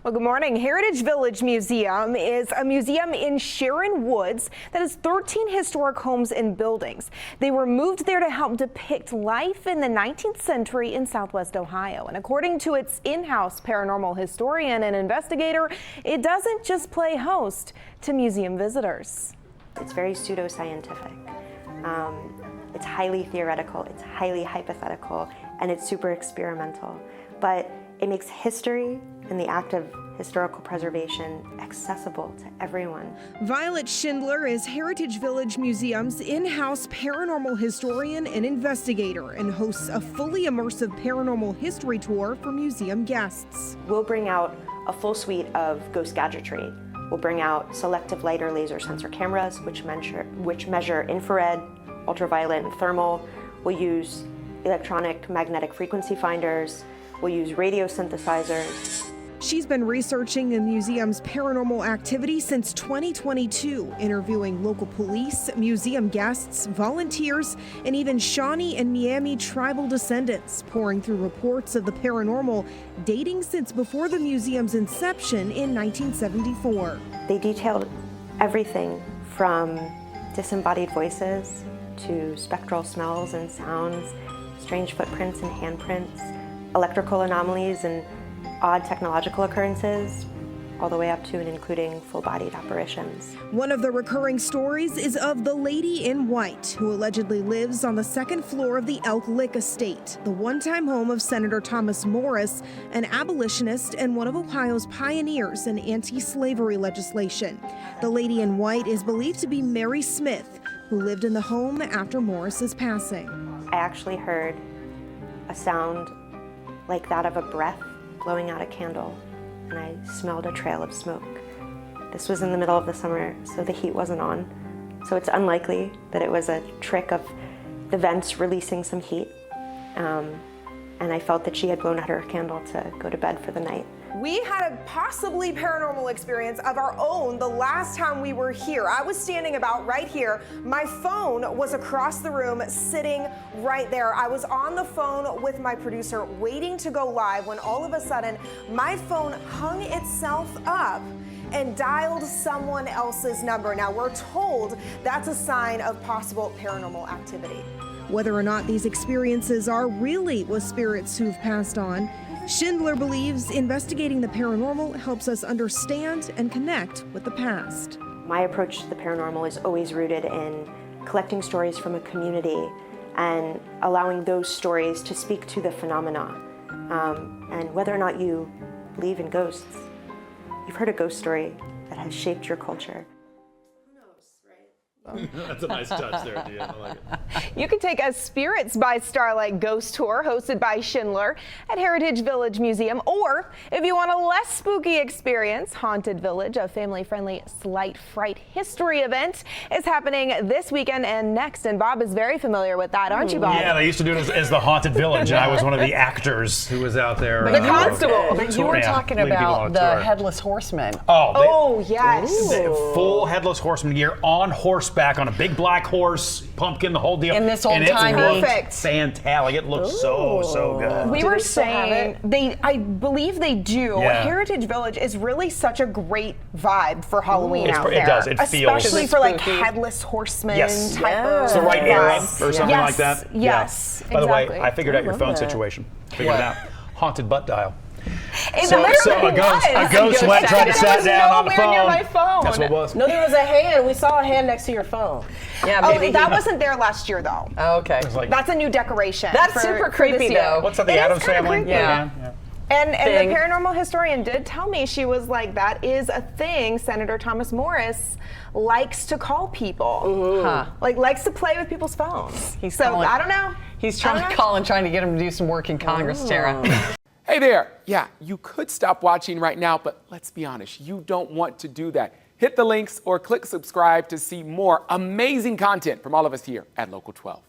Well, good morning. Heritage Village Museum is a museum in Sharon Woods that has 13 historic homes and buildings. They were moved there to help depict life in the 19th century in Southwest Ohio. And according to its in-house paranormal historian and investigator, it doesn't just play host to museum visitors. It's very pseudoscientific. It's highly theoretical, it's highly hypothetical, and it's super experimental. But it makes history and the act of historical preservation accessible to everyone. Violet Schindler is Heritage Village Museum's in-house paranormal historian and investigator and hosts a fully immersive paranormal history tour for museum guests. We'll bring out a full suite of ghost gadgetry. We'll bring out selective light or laser sensor cameras, which measure infrared, ultraviolet, and thermal. We'll use electronic magnetic frequency finders. We'll use radio synthesizers. She's been researching the museum's paranormal activity since 2022, interviewing local police, museum guests, volunteers, and even Shawnee and Miami tribal descendants, pouring through reports of the paranormal dating since before the museum's inception in 1974. They detailed everything from disembodied voices to spectral smells and sounds, strange footprints and handprints, electrical anomalies and odd technological occurrences, all the way up to and including full-bodied apparitions. One of the recurring stories is of the Lady in White, who allegedly lives on the second floor of the Elk Lick Estate, the one-time home of Senator Thomas Morris, an abolitionist and one of Ohio's pioneers in anti-slavery legislation. The Lady in White is believed to be Mary Smith, who lived in the home after Morris's passing. I actually heard a sound like that of a breath blowing out a candle, and I smelled a trail of smoke. This was in the middle of the summer, so the heat wasn't on. So it's unlikely that it was a trick of the vents releasing some heat. And I felt that she had blown out her candle to go to bed for the night. We had a possibly paranormal experience of our own the last time we were here. I was standing about right here. My phone was across the room, sitting right there. I was on the phone with my producer waiting to go live when all of a sudden my phone hung itself up and dialed someone else's number. Now we're told that's a sign of possible paranormal activity. Whether or not these experiences are really with spirits who've passed on, Schindler believes investigating the paranormal helps us understand and connect with the past. My approach to the paranormal is always rooted in collecting stories from a community and allowing those stories to speak to the phenomena. And whether or not you believe in ghosts, you've heard a ghost story that has shaped your culture. That's a nice touch there, Deanna. I like it. You can take a Spirits by Starlight ghost tour hosted by Schindler at Heritage Village Museum, or if you want a less spooky experience, Haunted Village, a family-friendly Slight Fright history event, is happening this weekend and next. And Bob is very familiar with that, aren't you, Bob? Yeah, they used to do it as the Haunted Village, and I was one of the actors who was out there. The constable. But you were talking about the Headless Horseman. Oh, yes. Full Headless Horseman gear, on horseback, on a big black horse, pumpkin, the whole deal. In this old time, perfect. Fantastic. It looks so good. We were saying I believe they do. Yeah. Heritage Village is really such a great vibe for Halloween out there. It does. It feels especially for like Headless Horseman type of It's the right era or something like that. Yes. By the way, exactly. I figured out your phone situation. Figured it out. Haunted butt dial. So a ghost went, tried to sat down on the phone. Near my phone. That's what it was. No, there was a hand. We saw a hand next to your phone. Yeah, maybe that wasn't there last year, though. Oh, okay. That's a new decoration. That's super creepy, though. What's up, the Addams Family? Yeah. And the paranormal historian did tell me, she was like, that is a thing Senator Thomas Morris likes to call people. Like, likes to play with people's phones. I don't know. He's trying to call and trying to get him to do some work in Congress, Tara. Hey there. Yeah, you could stop watching right now, but let's be honest, you don't want to do that. Hit the links or click subscribe to see more amazing content from all of us here at Local 12.